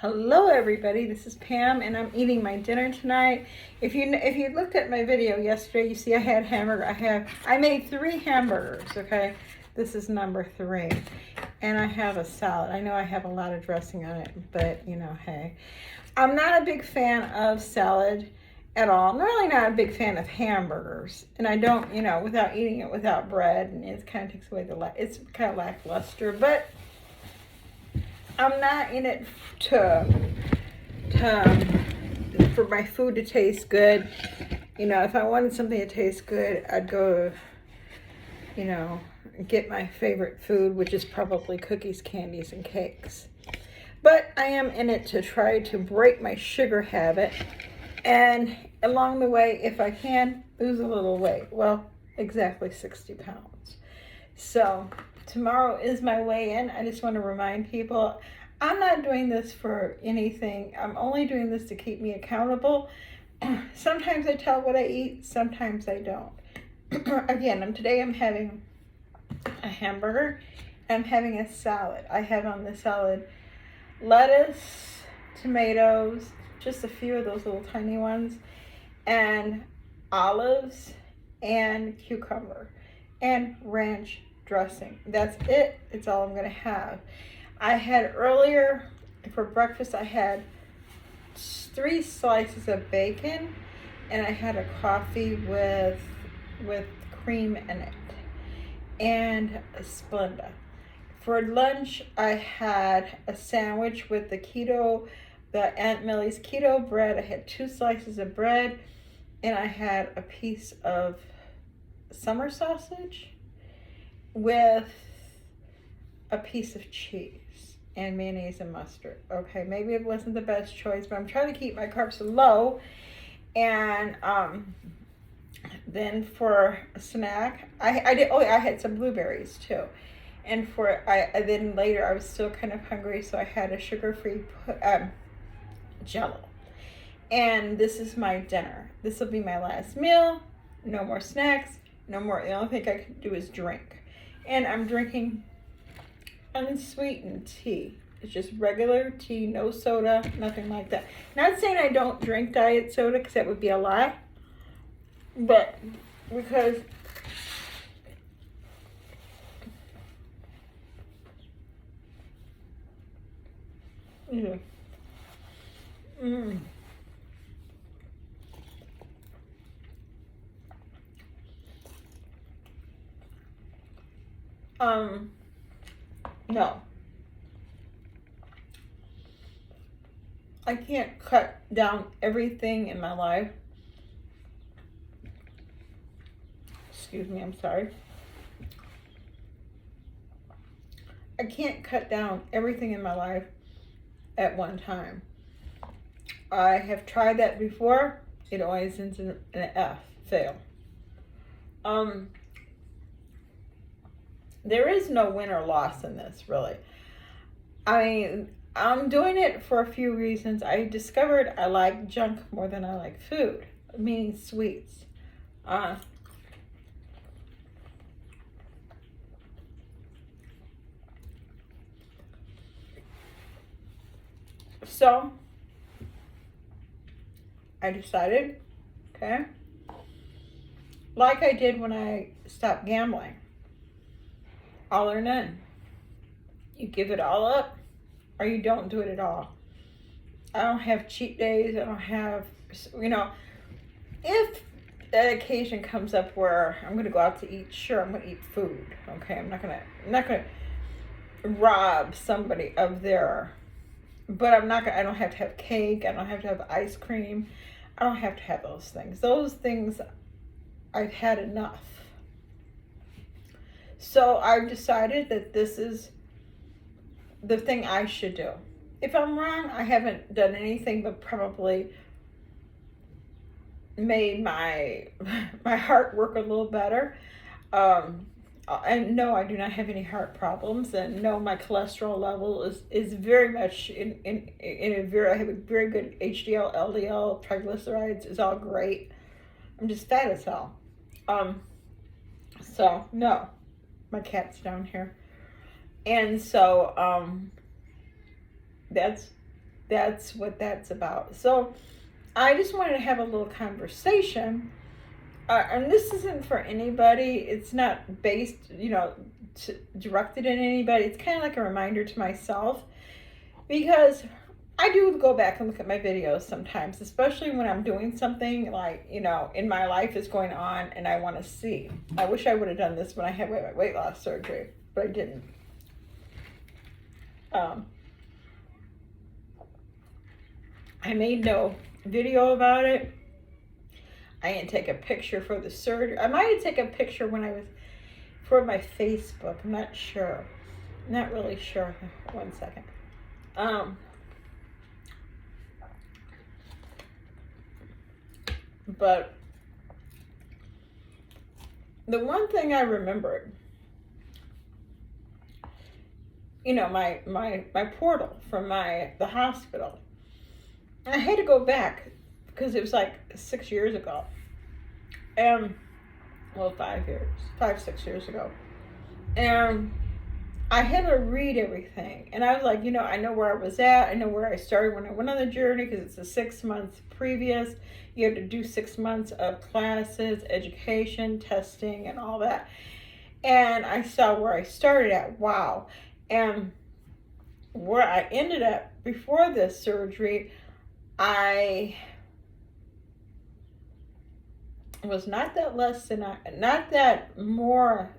Hello everybody, this is Pam and I'm eating my dinner tonight. If you looked at my video yesterday, you see I had hamburger. I made 3 hamburgers, okay? This is number 3. And I have a salad. I know I have a lot of dressing on it, but you know, hey. I'm not a big fan of salad at all. I'm really not a big fan of hamburgers. And I don't, without eating it without bread, and it kind of takes away it's kind of lackluster, but I'm not in it for my food to taste good. If I wanted something to taste good, I'd go, get my favorite food, which is probably cookies, candies, and cakes. But I am in it to try to break my sugar habit, and along the way, if I can, lose a little weight. Well, exactly 60 pounds. So tomorrow is my weigh-in. I just want to remind people, I'm not doing this for anything. I'm only doing this to keep me accountable. Sometimes I tell what I eat, sometimes I don't. Again, today I'm having a hamburger. I'm having a salad. I have on the salad lettuce, tomatoes, just a few of those little tiny ones, and olives and cucumber and ranch dressing. That's it. It's all I'm going to have. I had earlier for breakfast, I had 3 slices of bacon, and I had a coffee with cream in it and a Splenda. For lunch, I had a sandwich with the Aunt Millie's keto bread. I had 2 slices of bread, and I had a piece of summer sausage with a piece of cheese and mayonnaise and mustard. Okay, maybe it wasn't the best choice, but I'm trying to keep my carbs low. And then for a snack, I had some blueberries too. And then later I was still kind of hungry, so I had a sugar-free Jello. And this is my dinner. This will be my last meal. No more snacks. No more. The only thing I can do is drink. And I'm drinking unsweetened tea. It's just regular tea, no soda, nothing like that. Not saying I don't drink diet soda, because that would be a lie. But because no. I can't cut down everything in my life. Excuse me, I'm sorry. I can't cut down everything in my life at one time. I have tried that before. It always ends in an F, fail. There is no win or loss in this, really. I mean, I'm doing it for a few reasons. I discovered I like junk more than I like food, meaning sweets. So I decided, okay, like I did when I stopped gambling, all or none. You give it all up, or you don't do it at all. I don't have cheat days. I don't have, if that occasion comes up where I'm going to go out to eat, sure, I'm going to eat food. Okay, I'm not going to rob somebody of their, but I don't have to have cake. I don't have to have ice cream. I don't have to have those things. Those things, I've had enough. So I've decided that this is the thing I should do. If I'm wrong, I haven't done anything but probably made my heart work a little better. And no, I do not have any heart problems, and no, my cholesterol level is very much I have a very good HDL, LDL, triglycerides is all great. I'm just fat as hell. So no, my cat's down here. And so that's that's what that's about. So I just wanted to have a little conversation. And this isn't for anybody. It's not based, directed at anybody. It's kind of like a reminder to myself, because I do go back and look at my videos sometimes, especially when I'm doing something like, in my life is going on and I want to see. I wish I would have done this when I had my weight loss surgery, but I didn't. I made no video about it. I didn't take a picture for the surgery. I might have taken a picture when I was for my Facebook. I'm not sure. Not really sure. 1 second. But the one thing I remembered, my portal from the hospital. I had to go back because it was like 6 years ago. 6 years ago. And I had to read everything. And I was like, I know where I was at. I know where I started when I went on the journey, because it's a 6 months previous. You have to do 6 months of classes, education, testing, and all that. And I saw where I started at. Wow. And where I ended up before this surgery, I was not that less than not that more.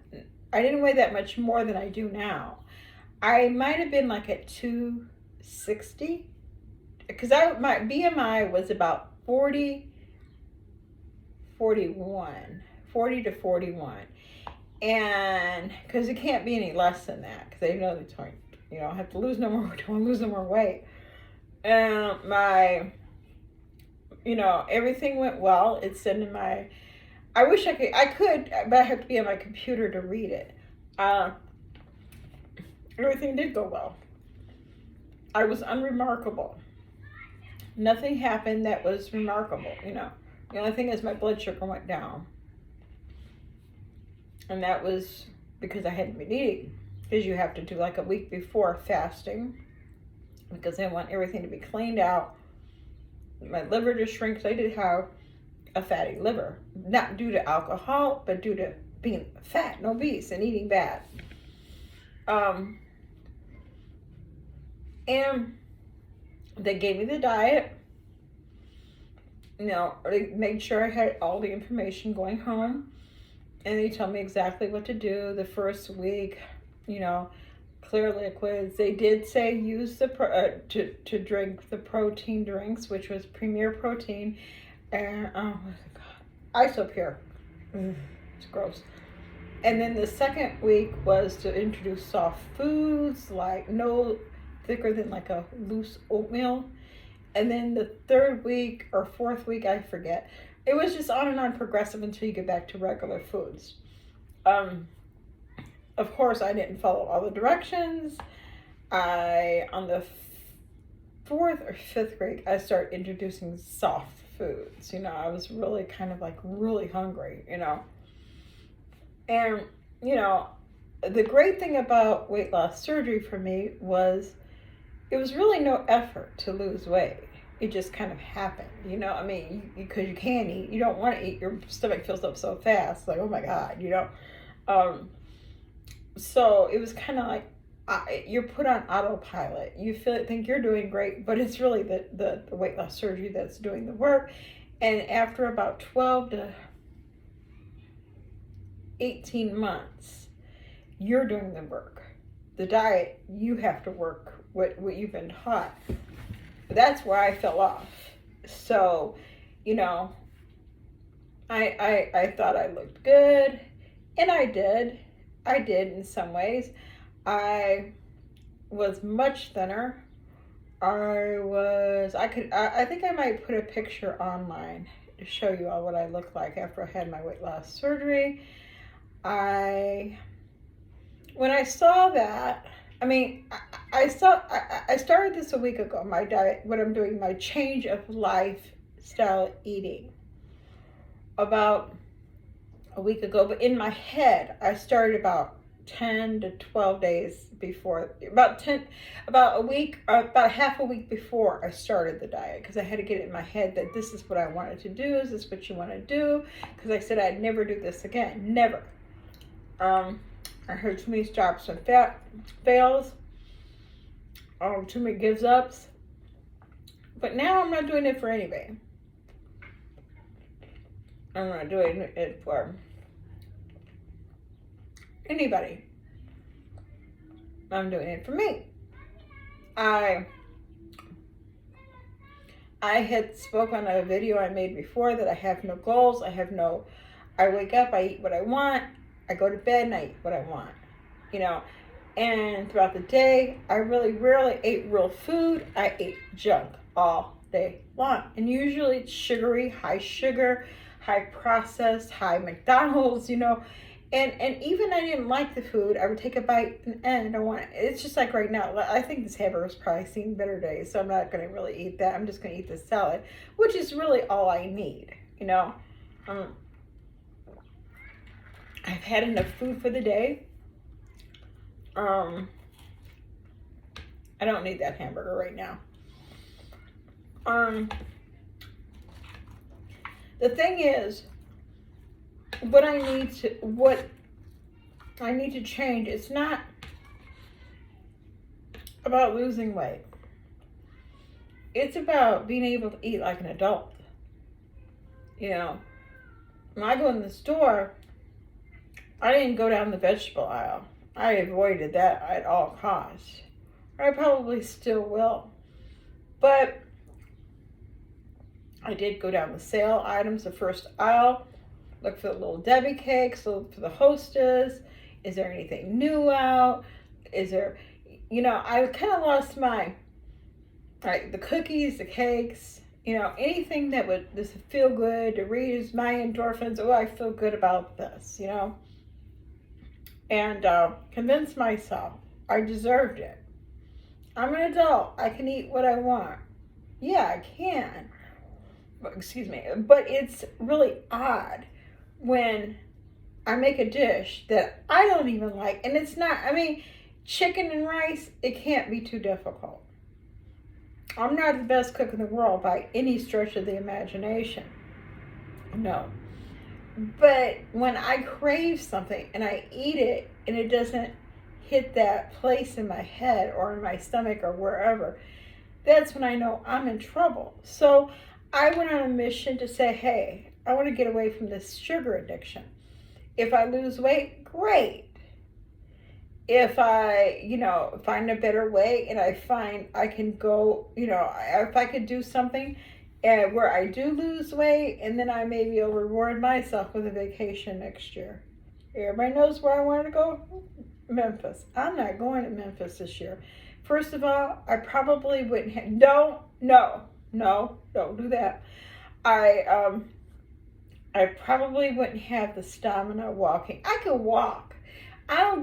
I didn't weigh that much more than I do now. I might have been like at 260, because my BMI was about 40 to 41. And because it can't be any less than that, because they know I have to lose no more, don't lose no more weight. And everything went well. It's in my, I wish I could, but I have to be on my computer to read it. Everything did go well. I was unremarkable. Nothing happened that was remarkable, The only thing is my blood sugar went down. And that was because I hadn't been eating. Because you have to do like a week before fasting, because they want everything to be cleaned out. My liver to shrink, because I did have a fatty liver. Not due to alcohol, but due to being fat and obese and eating bad. And they gave me the diet. They made sure I had all the information going home. And they told me exactly what to do the first week, clear liquids. They did say use to drink the protein drinks, which was Premier Protein, and Isopure. It's gross. And then the second week was to introduce soft foods, like no thicker than like a loose oatmeal. And then the third week or fourth week, I forget. It was just on and on progressive until you get back to regular foods. Of course, I didn't follow all the directions. On the fourth or fifth week, I started introducing soft foods. I was really kind of like really hungry, And, the great thing about weight loss surgery for me was it was really no effort to lose weight. It just kind of happened, because you can't eat. You don't want to eat. Your stomach fills up so fast. Like, oh my God, So it was kind of like you're put on autopilot. You think you're doing great, but it's really the weight loss surgery that's doing the work. And after about 12 to 18 months, you're doing the work. The diet, you have to work what you've been taught. That's where I fell off. So, I thought I looked good, and I did. I did in some ways. I was much thinner. I think I might put a picture online to show you all what I looked like after I had my weight loss surgery. When I saw that, I started this a week ago, my diet, what I'm doing, my change of lifestyle eating, about a week ago. But in my head, I started about 10 to 12 days before, about a week, about half a week before I started the diet, because I had to get it in my head that this is what I wanted to do. Is this what you want to do? Because I said I'd never do this again. Never. I heard too many stops and fails. Too many gives ups. But now I'm not doing it for anybody. I'm not doing it for anybody. I'm doing it for me. I had spoke on a video I made before that I have no goals. I wake up, I eat what I want. I go to bed and I eat what I want. And throughout the day, I really rarely ate real food. I ate junk all day long. And usually it's sugary, high sugar, high processed, high McDonald's, And even I didn't like the food, I would take a bite and I want it. It's just like right now. I think this hamburger's probably seen better days, so I'm not going to really eat that. I'm just going to eat the salad, which is really all I need, I've had enough food for the day. I don't need that hamburger right now. The thing is, what I need to change, it's not about losing weight. It's about being able to eat like an adult. When I go in the store, I didn't go down the vegetable aisle. I avoided that at all costs. I probably still will. But I did go down the sale items, the first aisle, look for the little Debbie cakes, look for the Hostess. Is there anything new out? Is there, I kind of lost the cookies, the cakes, anything that would just feel good, to raise my endorphins. Oh, I feel good about this, and convince myself I deserved it. I'm an adult. I can eat what I want. Yeah, I can. Excuse me. But it's really odd when I make a dish that I don't even like. And it's not, chicken and rice, it can't be too difficult. I'm not the best cook in the world by any stretch of the imagination. No. But when I crave something and I eat it and it doesn't hit that place in my head or in my stomach or wherever, that's when I know I'm in trouble. So I went on a mission to say, hey, I want to get away from this sugar addiction. If I lose weight, great. If I, find a better way and I find I can go, if I could do something where I do lose weight, and then I maybe will reward myself with a vacation next year. Everybody knows where I want to go? Memphis. I'm not going to Memphis this year. First of all, I probably wouldn't have, don't do that. I probably wouldn't have the stamina walking. I could walk. I don't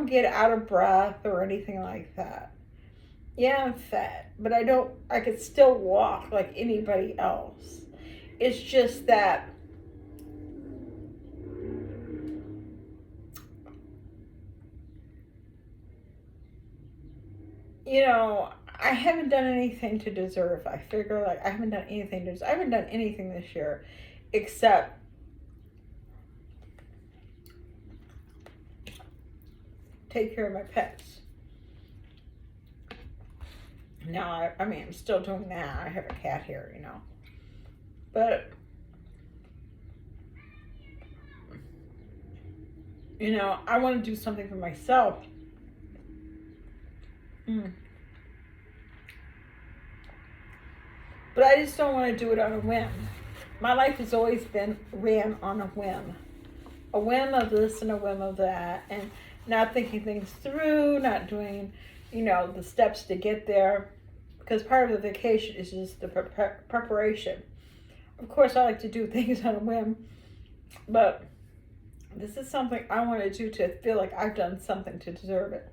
get out of breath or anything like that. Yeah, I'm fat, but I could still walk like anybody else. It's just that I haven't done anything to deserve. I figure I haven't done anything this year except take care of my pets. Now, I'm still doing that. I have a cat here, But, I want to do something for myself. But I just don't want to do it on a whim. My life has always been ran on a whim. A whim of this and a whim of that. And not thinking things through, not doing, the steps to get there. Because part of the vacation is just the preparation. Of course, I like to do things on a whim. But this is something I want to do to feel like I've done something to deserve it.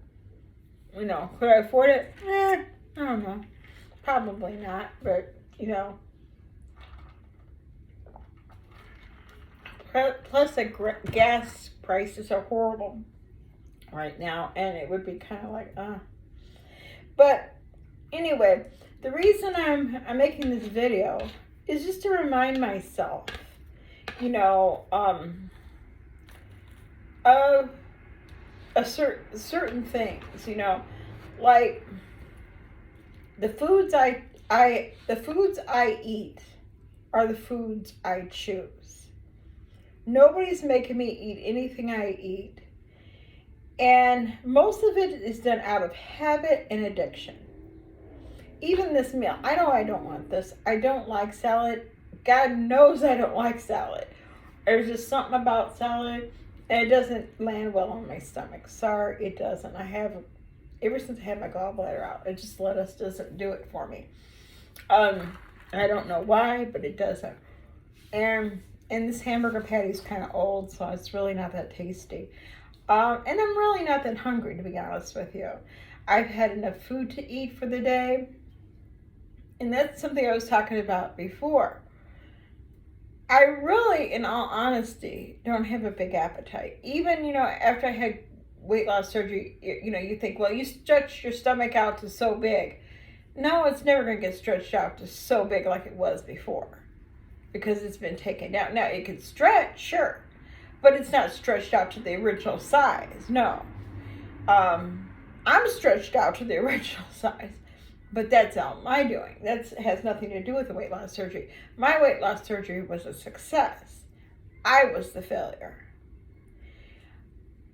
Could I afford it? I don't know. Probably not. But, plus the gas prices are horrible. right now, and it would be kind of like, But anyway, the reason I'm making this video is just to remind myself, you know, of certain things, you know, like the foods the foods I eat are the foods I choose. Nobody's making me eat anything I eat. And most of it is done out of habit and addiction. Even this meal, I know I don't want this. I don't like salad. God knows I don't like salad. There's just something about salad, and it doesn't land well on my stomach. Sorry, it doesn't. Ever since I had my gallbladder out, it just lettuce doesn't do it for me. I don't know why, but it doesn't. And this hamburger patty is kind of old, so it's really not that tasty. And I'm really not that hungry, to be honest with you. I've had enough food to eat for the day. And that's something I was talking about before. I really, in all honesty, don't have a big appetite. Even, you know, after I had weight loss surgery, you know, you think, well, you stretched your stomach out to so big. No, it's never going to get stretched out to so big like it was before, because it's been taken down. Now, it can stretch, sure, but it's not stretched out to the original size. No. I'm stretched out to the original size, but that's all my doing. That has nothing to do with the weight loss surgery. My weight loss surgery was a success. I was the failure.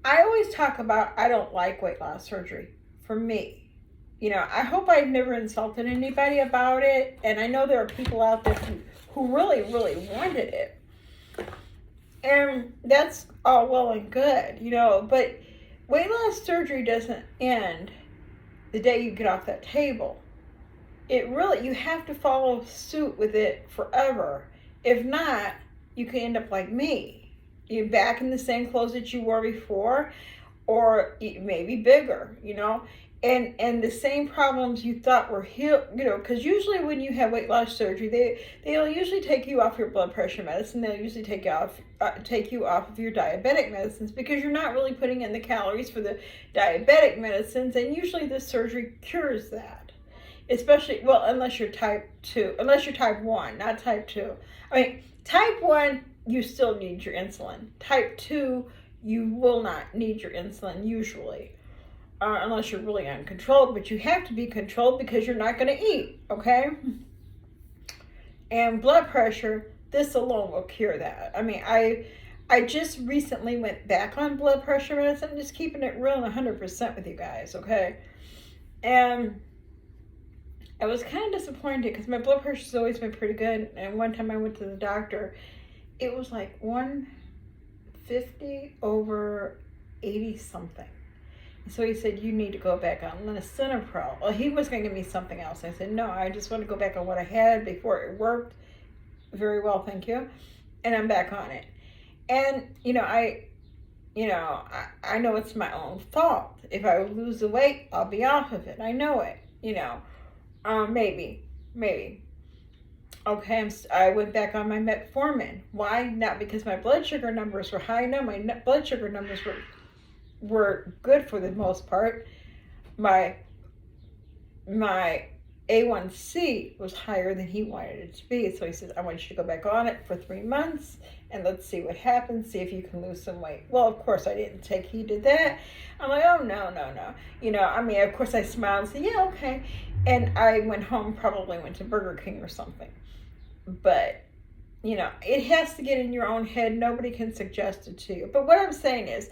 I always talk about I don't like weight loss surgery for me. You know, I hope I've never insulted anybody about it, and I know there are people out there who really, really wanted it. And that's all well and good, you know, but weight loss surgery doesn't end the day you get off that table. You have to follow suit with it forever. If not, you can end up like me. You're back in the same clothes that you wore before, or maybe bigger, you know, and the same problems you thought were healed, you know, because usually when you have weight loss surgery, they'll usually take you off your blood pressure medicine. They'll usually take you off of your diabetic medicines, because you're not really putting in the calories for the diabetic medicines, and usually the surgery cures that. Especially, well, unless you're type 1, not type 2. I mean, type 1, you still need your insulin. Type 2, you will not need your insulin usually, unless you're really uncontrolled, but you have to be controlled because you're not going to eat, okay? And blood pressure, this alone will cure that. I mean, I just recently went back on blood pressure medicine. I'm just keeping it real and 100% with you guys, okay? And I was kind of disappointed because my blood pressure's always been pretty good. And one time I went to the doctor, it was like 150 over 80 something. So he said, you need to go back on lisinopril. Well, he was going to give me something else. I said, no, I just want to go back on what I had before. It worked very well, thank you. And I'm back on it. And, I know it's my own fault. If I lose the weight, I'll be off of it. I know it, maybe. Okay, I went back on my metformin. Why? Not because my blood sugar numbers were high. No, my blood sugar numbers were good for the most part. My A1C was higher than he wanted it to be. So he says, I want you to go back on it for 3 months and let's see what happens. See if you can lose some weight. Well, of course, I didn't take heed to that. I'm like, oh, no. Of course, I smiled and said, yeah, okay. And I went home, probably went to Burger King or something. But, it has to get in your own head. Nobody can suggest it to you. But what I'm saying is,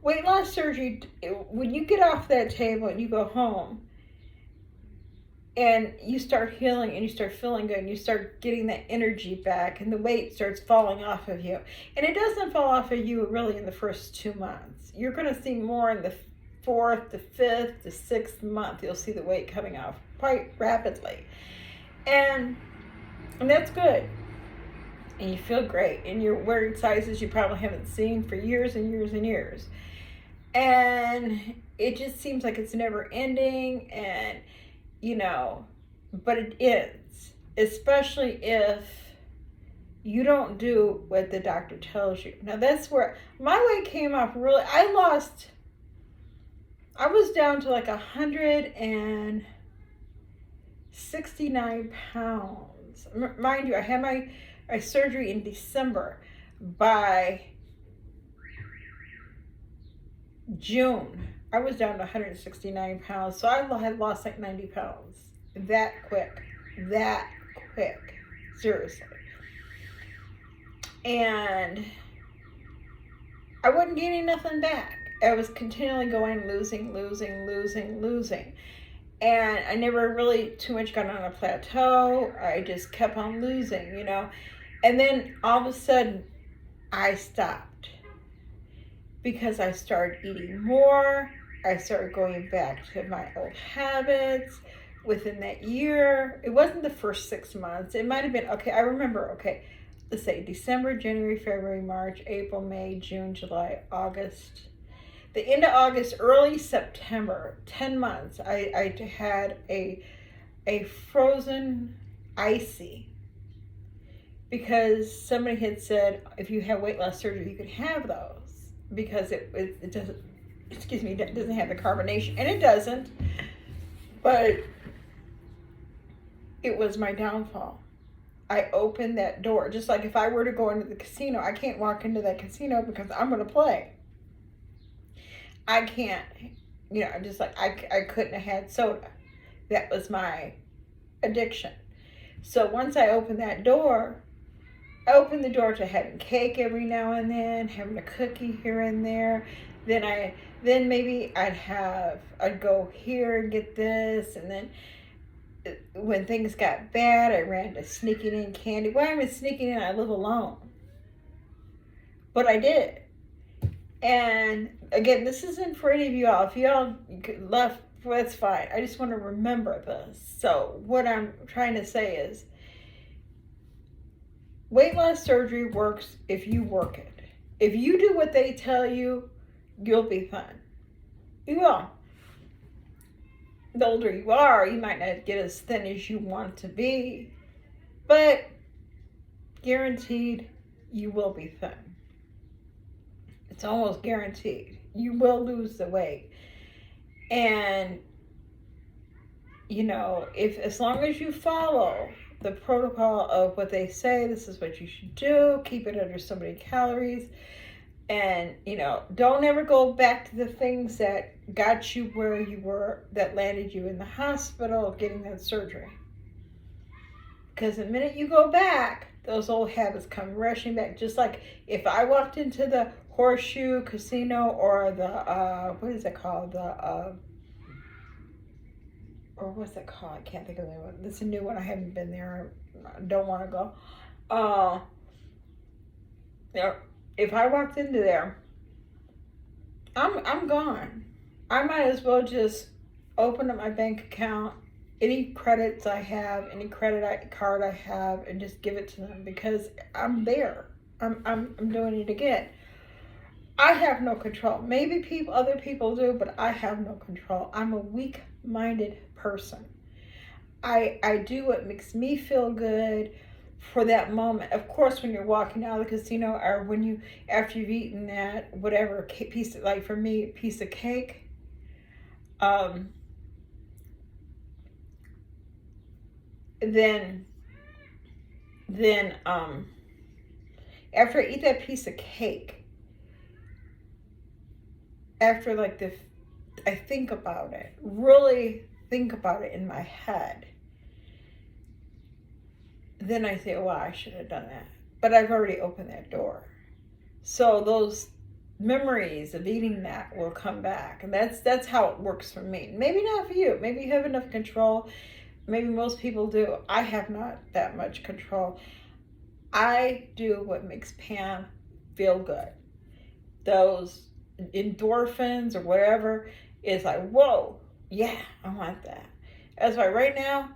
weight loss surgery, when you get off that table and you go home and you start healing and you start feeling good and you start getting that energy back and the weight starts falling off of you. And it doesn't fall off of you really in the first 2 months. You're going to see more in the 4th, the 5th, the 6th month. You'll see the weight coming off quite rapidly. And that's good. And you feel great. And you're wearing sizes you probably haven't seen for years and years and years. And it just seems like it's never ending. And, but it is. Especially if you don't do what the doctor tells you. Now, that's where my weight came off really. I lost I was down to like 169 pounds. Mind you, I had my surgery in December. By June, I was down to 169 pounds. So I had lost like 90 pounds. That quick. That quick. Seriously. And I wasn't gaining nothing back. I was continually going losing. And I never really too much got on a plateau. I just kept on losing, you know. And then all of a sudden, I stopped because I started eating more. I started going back to my old habits. Within that year, it wasn't the first 6 months. It might have been, okay, I remember, okay, let's say December, January, February, March, April, May, June, July, August. The end of August, early September, 10 months, I had a frozen icy because somebody had said if you have weight loss surgery, you could have those because it doesn't, excuse me, it doesn't have the carbonation, and it doesn't, but it was my downfall. I opened that door. Just like if I were to go into the casino, I can't walk into that casino because I'm going to play. I can't, you know, just like I couldn't have had soda. That was my addiction. So once I opened that door, I opened the door to having cake every now and then, having a cookie here and there. Then maybe I'd go here and get this, and then when things got bad, I ran to sneaking in candy. Why am I sneaking in? I live alone. But I did. And again, this isn't for any of you all. If y'all left, that's fine. I just want to remember this. So what I'm trying to say is weight loss surgery works if you work it. If you do what they tell you, you'll be fine. You will. The older you are, you might not get as thin as you want to be, but guaranteed you will be thin. It's almost guaranteed. You will lose the weight. And, you know, as long as you follow the protocol of what they say, this is what you should do, keep it under so many calories, and, you know, don't ever go back to the things that got you where you were, that landed you in the hospital getting that surgery. Because the minute you go back, those old habits come rushing back. Just like if I walked into the Horseshoe Casino or the, what is it called? Or what's it called? I can't think of the name of it. This is a new one. I haven't been there. I don't want to go. If I walked into there, I'm gone. I might as well just open up my bank account, any credits I have, any credit card I have, and just give it to them because I'm there. I'm doing it again. I have no control. Maybe other people do, but I have no control. I'm a weak-minded person. I do what makes me feel good for that moment. Of course, when you're walking out of the casino, or when after you've eaten that whatever piece of, like for me, a piece of cake, then after I eat that piece of cake, after like I think about it, really think about it in my head. Then I say, well, I should have done that. But I've already opened that door. So those memories of eating that will come back. And that's how it works for me. Maybe not for you. Maybe you have enough control. Maybe most people do. I have not that much control. I do what makes Pam feel good. Those endorphins or whatever is like, whoa, yeah, I want that. That's why right now,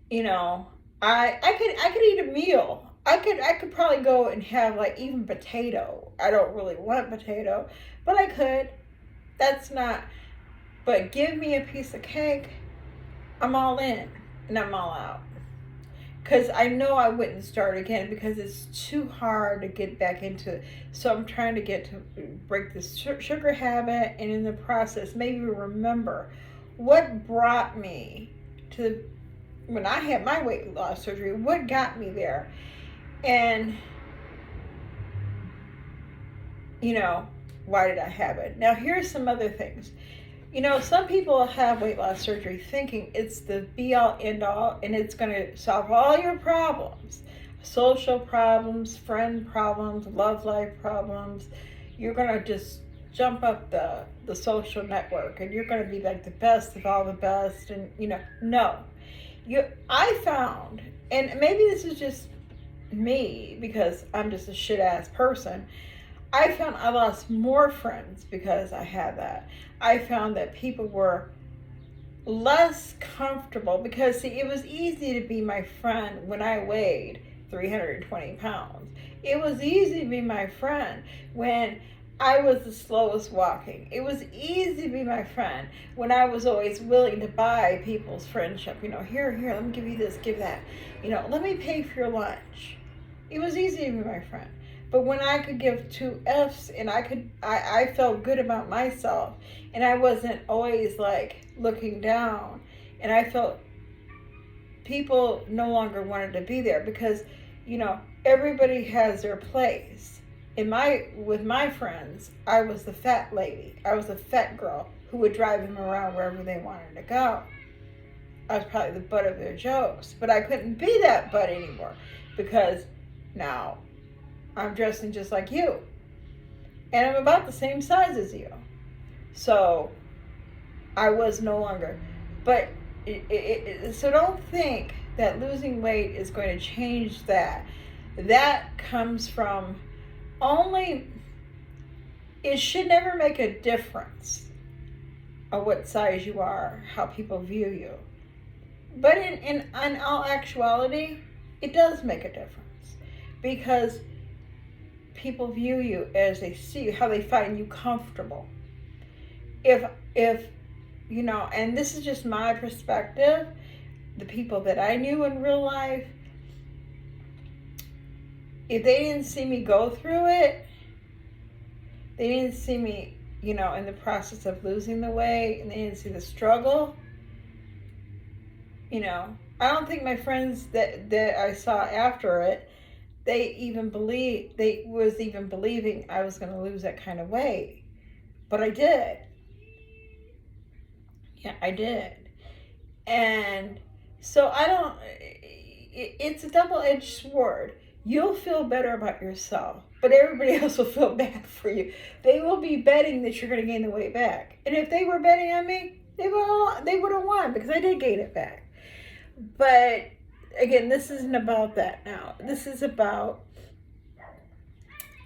you know, I could eat a meal. I could probably go and have like even potato. I don't really want potato, but I could. That's not, but give me a piece of cake, I'm all in and I'm all out. because I know I wouldn't start again because it's too hard to get back into it. So I'm trying to get to break this sugar habit, and in the process, maybe remember what brought me to when I had my weight loss surgery, what got me there. And, why did I have it? Now, here's some other things. Some people have weight loss surgery thinking it's the be all end all and it's going to solve all your problems, social problems, friend problems, love life problems. You're going to just jump up the social network and you're going to be like the best of all the best. And, no. I found, and maybe this is just me because I'm just a shit ass person, I found I lost more friends because I had that. I found that people were less comfortable because, see, it was easy to be my friend when I weighed 320 pounds. It was easy to be my friend when I was the slowest walking. It was easy to be my friend when I was always willing to buy people's friendship. Here, let me give you this, give that. Let me pay for your lunch. It was easy to be my friend. But when I could give 2 F's and I felt good about myself and I wasn't always like looking down, and I felt people no longer wanted to be there because, everybody has their place. With my friends, I was the fat lady. I was the fat girl who would drive them around wherever they wanted to go. I was probably the butt of their jokes, but I couldn't be that butt anymore because now I'm dressing just like you. And I'm about the same size as you. So I was no longer. But so don't think that losing weight is going to change that. That comes from it should never make a difference of what size you are, how people view you. But in all actuality, it does make a difference because people view you as they see you, how they find you comfortable. If and this is just my perspective, the people that I knew in real life, if they didn't see me go through it, they didn't see me, in the process of losing the weight, and they didn't see the struggle, I don't think my friends that I saw after it, they was even believing I was going to lose that kind of weight. But I did. Yeah, I did. And so it's a double-edged sword. You'll feel better about yourself, but everybody else will feel bad for you. They will be betting that you're going to gain the weight back. And if they were betting on me, they would have won because I did gain it back. But again, this isn't about that now. This is about,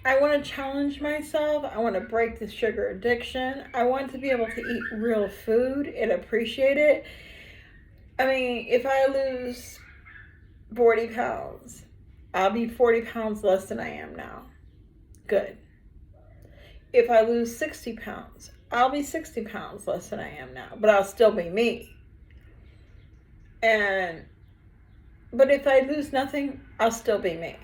I want to challenge myself. I want to break the sugar addiction. I want to be able to eat real food and appreciate it. I mean, if I lose 40 pounds, I'll be 40 pounds less than I am now. Good. If I lose 60 pounds, I'll be 60 pounds less than I am now, but I'll still be me. But if I lose nothing, I'll still be me.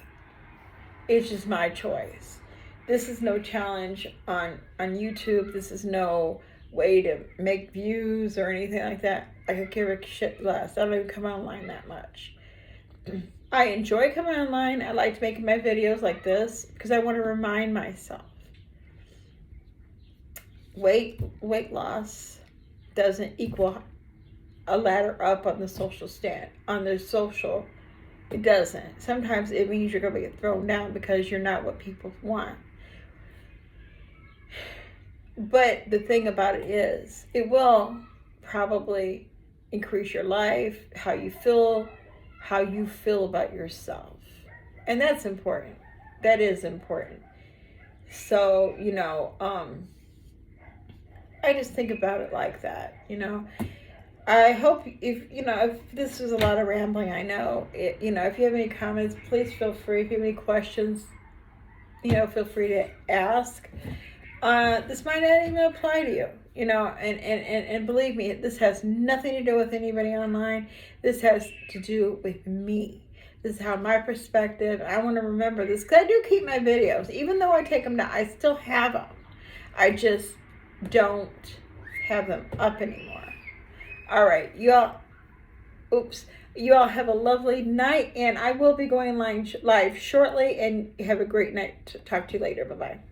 It's just my choice. This is no challenge on YouTube. This is no way to make views or anything like that. I could give a shit less. I don't even come online that much. I enjoy coming online. I like making my videos like this because I want to remind myself. Weight loss doesn't equal a ladder up on the social stand. It doesn't. Sometimes it means you're going to get thrown down because you're not what people want. But the thing about it is, it will probably increase your life, how you feel about yourself. And that's important. That is important. So, I just think about it like that, I hope if this was a lot of rambling, I know, if you have any comments, please feel free. If you have any questions, feel free to ask. This might not even apply to you, and believe me, this has nothing to do with anybody online. This has to do with me, This is how my perspective. I want to remember this because I do keep my videos. Even though I take them down, I still have them. I just don't have them up anymore. All right, you all. Oops. You all have a lovely night, and I will be going live shortly, and have a great night. Talk to you later. Bye-bye.